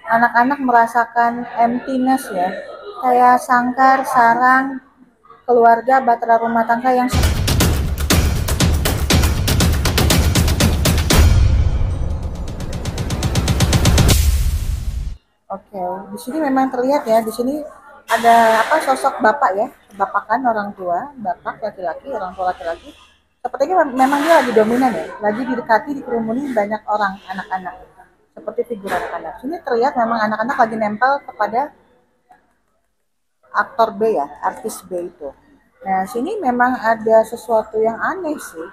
anak-anak merasakan emptiness ya, kayak sangkar, sarang, keluarga, bahtera rumah tangga yang oke. Di sini memang terlihat ya, di sini ada apa sosok bapak ya, bapak kan orang tua, bapak laki-laki, orang tua laki-laki. Sepertinya memang dia lagi dominan ya, lagi didekati, dikerumuni banyak orang, anak-anak. Seperti figur anak-anak. Sini terlihat memang anak-anak lagi nempel kepada aktor B ya, artis B itu. Nah, sini memang ada sesuatu yang aneh sih.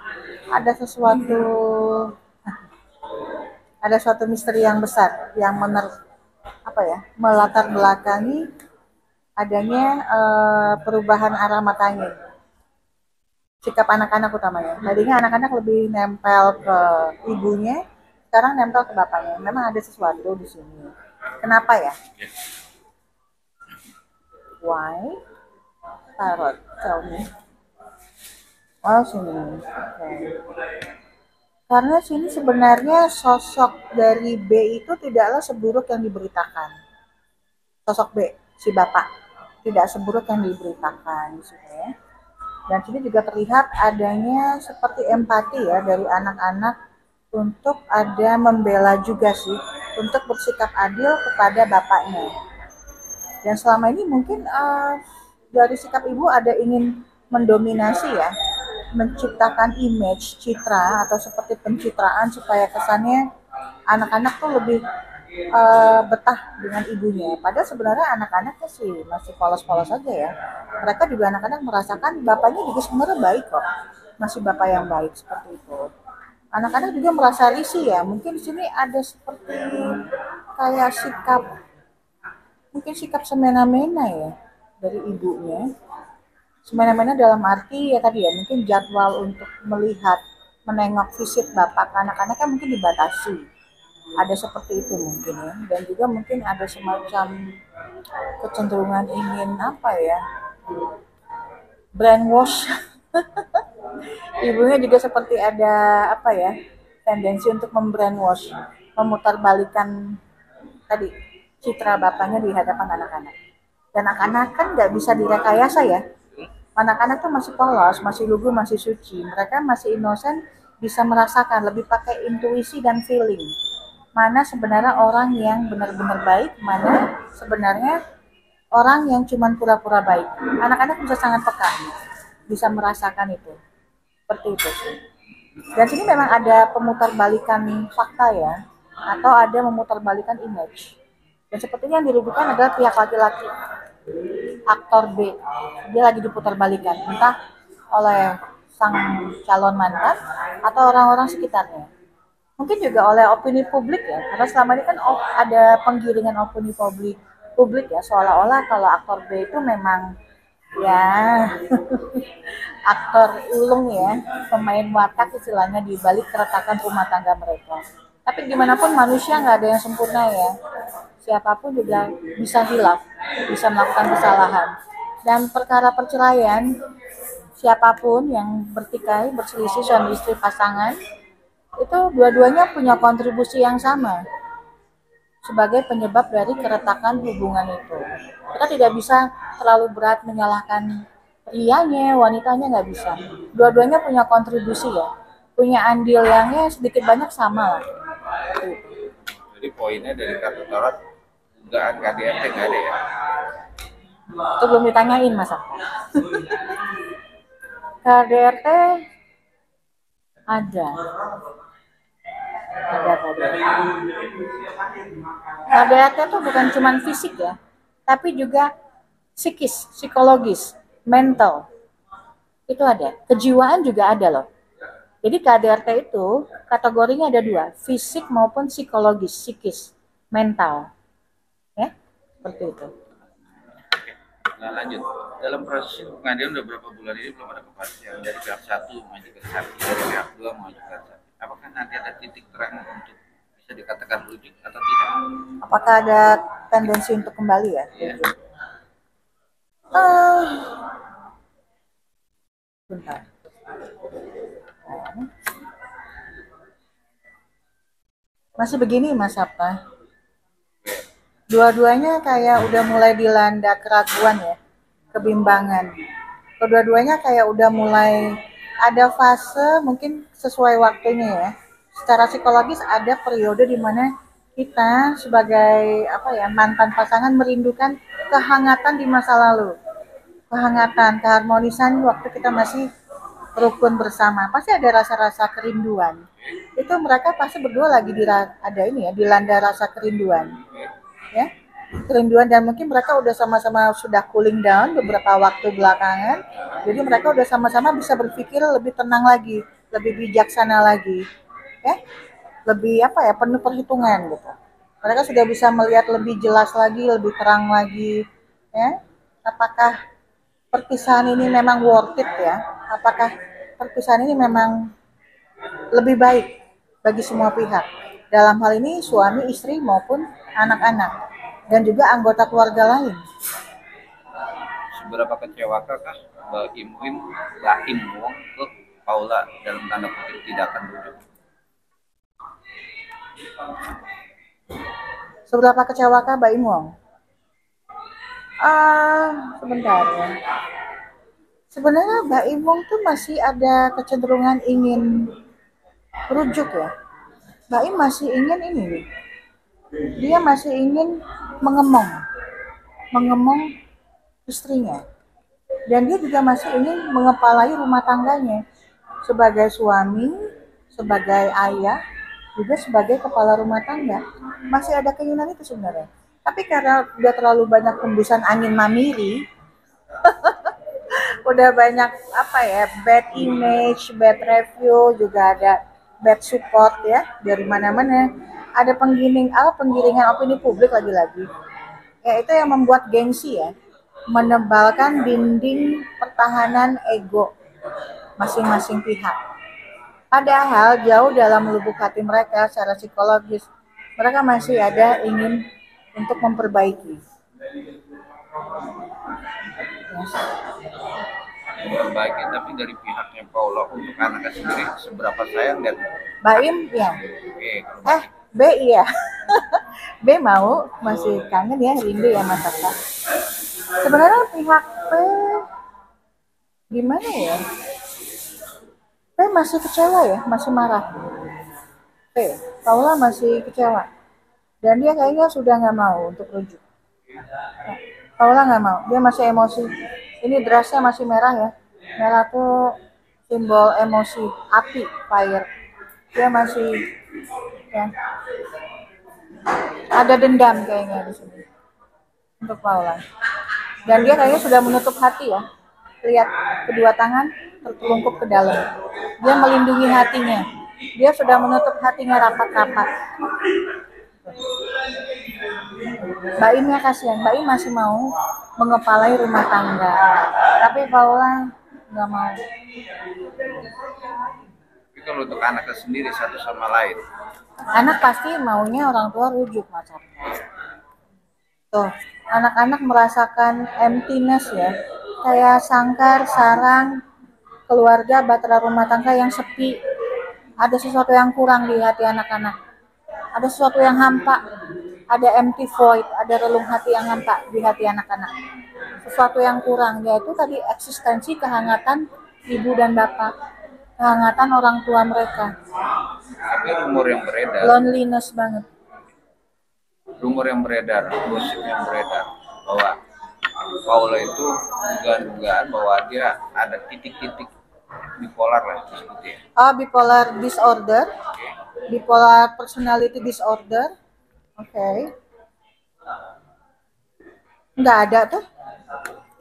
Ada sesuatu misteri yang besar yang melatar belakangi adanya perubahan arah matanya. Sikap anak-anak utamanya. Tadinya anak-anak lebih nempel ke ibunya, sekarang nempel ke bapaknya. Memang ada sesuatu di sini. Kenapa ya? Why? Tarot, tell me. Oh, sini. Okay. Karena sini sebenarnya sosok dari B itu tidaklah seburuk yang diberitakan. Sosok B, si bapak, tidak seburuk yang diberitakan di sini ya. Dan sini juga terlihat adanya seperti empati ya dari anak-anak untuk ada membela juga sih, untuk bersikap adil kepada bapaknya. Dan selama ini mungkin dari sikap ibu ada ingin mendominasi ya, menciptakan image, citra atau seperti pencitraan supaya kesannya anak-anak tuh lebih betah dengan ibunya. Padahal sebenarnya anak-anaknya sih masih polos-polos saja ya. Mereka juga anak-anak merasakan bapaknya juga sebenarnya baik kok, masih bapak yang baik seperti itu. Anak-anak juga merasa risih ya. Mungkin di sini ada seperti kayak sikap, mungkin sikap semena-mena ya dari ibunya. Semena-mena dalam arti ya tadi ya, mungkin jadwal untuk melihat, menengok visit bapak ke anak-anaknya mungkin dibatasi. Ada seperti itu mungkin ya. Dan juga mungkin ada semacam kecenderungan ingin apa ya, brainwash. Ibunya juga seperti ada apa ya, tendensi untuk membrainwash, memutarbalikkan tadi citra bapaknya di hadapan anak-anak. Dan anak-anak kan nggak bisa direkayasa ya. Anak-anak tuh masih polos, masih lugu, masih suci. Mereka masih inosen, bisa merasakan, lebih pakai intuisi dan feeling. Mana sebenarnya orang yang benar-benar baik, mana sebenarnya orang yang cuma pura-pura baik. Anak-anak bisa sangat peka, bisa merasakan itu. Seperti itu sih. Dan sini memang ada pemutarbalikan fakta ya, atau ada memutarbalikan image. Dan sepertinya yang dirugikan adalah pihak laki-laki, aktor B. Dia lagi diputarbalikan, entah oleh sang calon mantan atau orang-orang sekitarnya. Mungkin juga oleh opini publik ya, karena selama ini kan ada penggiringan opini publik ya, seolah-olah kalau aktor B itu memang ya aktor ulung ya, pemain watak istilahnya di balik keretakan rumah tangga mereka. Tapi gimana pun manusia nggak ada yang sempurna ya. Siapapun juga bisa hilaf, bisa melakukan kesalahan. Dan perkara perceraian, siapapun yang bertikai, berselisih suami istri pasangan, itu dua-duanya punya kontribusi yang sama sebagai penyebab dari keretakan hubungan itu. Kita tidak bisa terlalu berat menyalahkan prianya, wanitanya nggak bisa. Dua-duanya punya kontribusi ya, punya andil yang sedikit banyak sama lah. Jadi poinnya dari kartu tarot nggak KDRT nggak ada ya? Itu belum ditanyain masa. KDRT ada. Ada KDRT. KDRT itu bukan cuma fisik ya, tapi juga psikis, psikologis, mental. Itu ada. Kejiwaan juga ada loh. Jadi KDRT itu kategorinya ada dua, fisik maupun psikologis, psikis, mental. Ya, seperti itu. Nah lanjut, dalam proses pengadilan udah berapa bulan ini belum ada kepastian dari pihak satu mengajukan saksi, dari pihak dua mengajukan saksi. Apakah nanti ada titik terang untuk bisa dikatakan rujuk atau tidak? Apakah ada tendensi untuk kembali ya? Ya. Bentar. Masih begini Mas apa? Dua-duanya kayak udah mulai dilanda keraguan ya, kebimbangan. Kedua-duanya kayak udah mulai ada fase mungkin sesuai waktunya ya. Secara psikologis ada periode di mana kita sebagai apa ya mantan pasangan merindukan kehangatan di masa lalu, kehangatan, keharmonisan waktu kita masih rukun bersama. Pasti ada rasa-rasa kerinduan. Itu mereka pasti berdua lagi ada ini ya, dilanda rasa kerinduan. Ya, kerinduan dan mungkin mereka udah sama-sama sudah cooling down beberapa waktu belakangan. Jadi mereka udah sama-sama bisa berpikir lebih tenang lagi, lebih bijaksana lagi. Ya, lebih apa ya, penuh perhitungan gitu. Mereka sudah bisa melihat lebih jelas lagi, lebih terang lagi, ya. Apakah perpisahan ini memang worth it ya? Apakah perpisahan ini memang lebih baik bagi semua pihak? Dalam hal ini suami, istri maupun anak-anak dan juga anggota keluarga lain. Seberapa kecewakah Mbak Im Wong ke Paula dalam tanda kutip tidak akan rujuk? Seberapa kecewakah Mbak Im Wong? Sebentar ya. Sebenarnya Mbak Im Wong tuh masih ada kecenderungan ingin rujuk ya. Mbak Im masih ingin ini nih. Dia masih ingin mengemong istrinya. Dan dia juga masih ingin mengepalai rumah tangganya sebagai suami, sebagai ayah, juga sebagai kepala rumah tangga. Masih ada keinginan itu sebenarnya. Tapi karena udah terlalu banyak hembusan angin mamiri, udah banyak apa ya, bad image, bad review, juga ada bad support ya dari mana-mana. Ada penggiringan opini publik lagi-lagi. Ya itu yang membuat gengsi ya, menebalkan dinding pertahanan ego masing-masing pihak. Padahal jauh dalam lubuk hati mereka secara psikologis, mereka masih ada ingin untuk memperbaiki. Memperbaiki, tapi dari pihaknya Paula untuk anaknya sendiri seberapa sayang dan Baim ya. B iya. B mau, masih kangen ya, rindu ya Mas Tata. Sebenarnya pihak P gimana ya? P masih kecewa ya, masih marah. P, Paula masih kecewa. Dan dia kayaknya sudah nggak mau untuk rujuk. Nah, Paula nggak mau, dia masih emosi. Ini dressnya masih merah ya. Merah tuh simbol emosi, api, fire. Dia masih ya, ada dendam kayaknya di sini untuk Paula. Dan dia kayaknya sudah menutup hati ya. Lihat kedua tangan tertelungkup ke dalam. Dia melindungi hatinya. Dia sudah menutup hatinya rapat-rapat. Mbak Im ya kasihan. Mbak Im masih mau mengepalai rumah tangga. Tapi Paula nggak mau. Tapi kalau untuk anaknya sendiri satu sama lain, anak pasti maunya orang tua rujuk macamnya. Tuh, anak-anak merasakan emptiness ya, kayak sangkar, sarang, keluarga, bahtera rumah tangga yang sepi. Ada sesuatu yang kurang di hati anak-anak. Ada sesuatu yang hampa, ada empty void, ada relung hati yang hampa di hati anak-anak. Sesuatu yang kurang, yaitu tadi eksistensi kehangatan ibu dan bapak, kehangatan orang tua mereka. tapi rumor yang beredar, Loneliness banget. gosip yang beredar bahwa Paula itu dugaan bahwa dia ada titik-titik bipolar lah disebutnya. Bipolar disorder, bipolar personality disorder. Oke. Nggak ada tuh.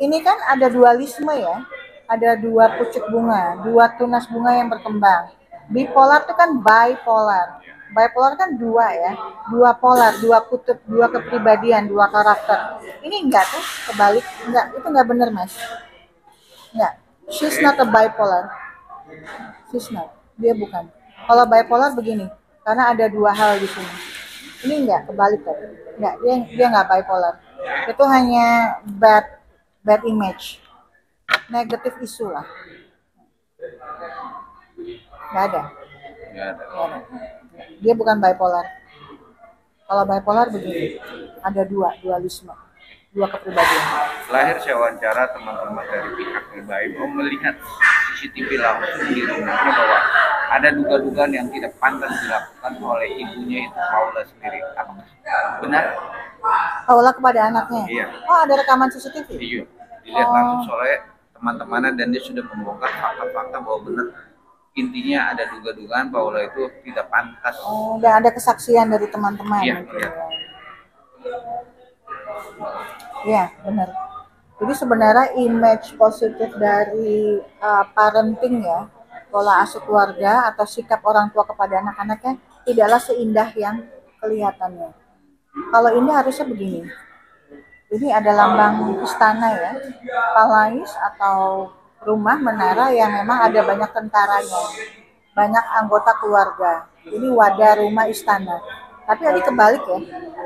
Ini kan ada dualisme ya. Ada dua pucuk bunga, dua tunas bunga yang berkembang. Bipolar itu kan bipolar. Bipolar kan dua ya, dua polar, dua kutub, dua kepribadian, dua karakter. Ini enggak tuh, kebalik. Enggak, itu enggak benar Mas. Enggak. She's not a bipolar. She's not. Dia bukan. Kalau bipolar begini, karena ada dua hal di sini. Ini enggak, kebalik tadi. Enggak, dia enggak bipolar. Itu hanya bad image. Negatif isu lah. Enggak ada. Nggak ada. Dia bukan bipolar. Kalau bipolar begini. Ada dua, dualisme, dua kepribadian. Terakhir saya wawancara teman-teman dari pihak Baim melihat CCTV langsung di rumahnya bahwa ada duga-dugaan yang tidak pantas dilakukan oleh ibunya itu Paula sendiri. Apakah benar? Paula kepada anaknya? Iya. Oh, ada rekaman CCTV? Iya. Dilihat langsung oleh teman-temannya dan dia sudah membongkar fakta-fakta bahwa benar. Intinya ada duga-dugaan Paula itu tidak pantas. Oh, dan ada kesaksian dari teman-teman. Iya, iya. Iya, benar. Jadi sebenarnya image positif dari parenting ya, pola asuh keluarga atau sikap orang tua kepada anak-anaknya tidaklah seindah yang kelihatannya. Kalau ini harusnya begini. Ini ada lambang istana ya, palais atau rumah menara yang memang ada banyak tentaranya, banyak anggota keluarga. Ini wadah rumah istana. Tapi tadi kebalik ya,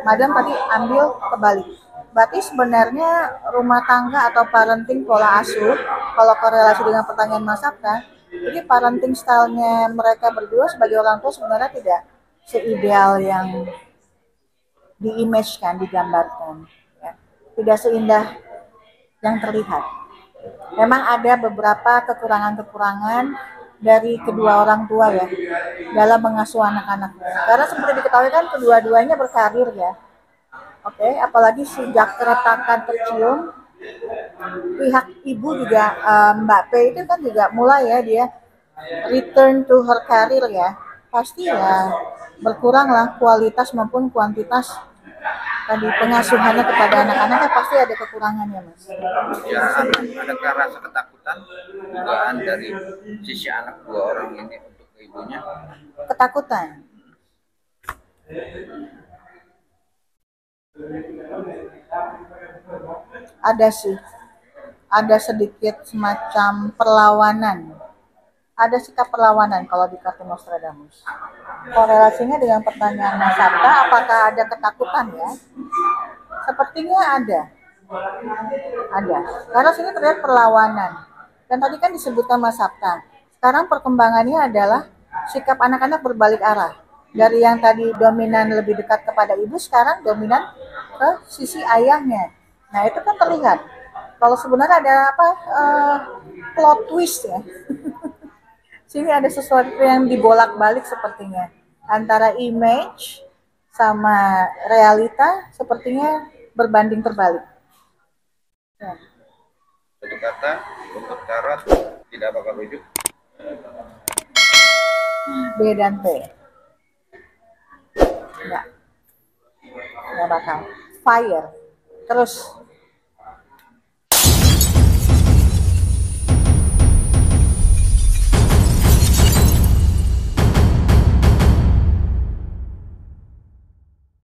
Madam tadi ambil kebalik. Berarti sebenarnya rumah tangga atau parenting pola asuh, kalau korelasi dengan pertanyaan Mas Sabta, jadi parenting stylenya mereka berdua sebagai orang tua sebenarnya tidak seideal yang diimage-kan, digambarkan. Ya. Tidak seindah yang terlihat. Memang ada beberapa kekurangan-kekurangan dari kedua orang tua ya dalam mengasuh anak-anaknya. Karena seperti diketahui kan kedua-duanya berkarir ya. Oke, apalagi sejak keretakan tercium, pihak ibu juga Mbak P itu kan juga mulai ya dia return to her career ya. Pasti ya berkuranglah kualitas maupun kuantitas tadi pengasuhannya kepada anak-anaknya pasti ada kekurangannya Mas. Ya, adakah rasa ketakutan dugaan dari sisi anak dua orang ini untuk ibunya? Ketakutan. Ada sih, ada sedikit semacam perlawanan, ada sikap perlawanan kalau di kartu Nostradamus. Korelasinya dengan pertanyaan Mas Sabta, apakah ada ketakutan ya? Sepertinya ada, karena sini terlihat perlawanan. Dan tadi kan disebutkan Mas Sabta, sekarang perkembangannya adalah sikap anak-anak berbalik arah. Dari yang tadi dominan lebih dekat kepada ibu, sekarang dominan ke sisi ayahnya. Nah itu kan terlihat. Kalau sebenarnya ada plot twist ya. Sini ada sesuatu yang dibolak-balik sepertinya. Antara image sama realita sepertinya berbanding terbalik. Ya. Satu kata untuk tarot tidak bakal rujuk. B dan P. Enggak bakal. Fire. Terus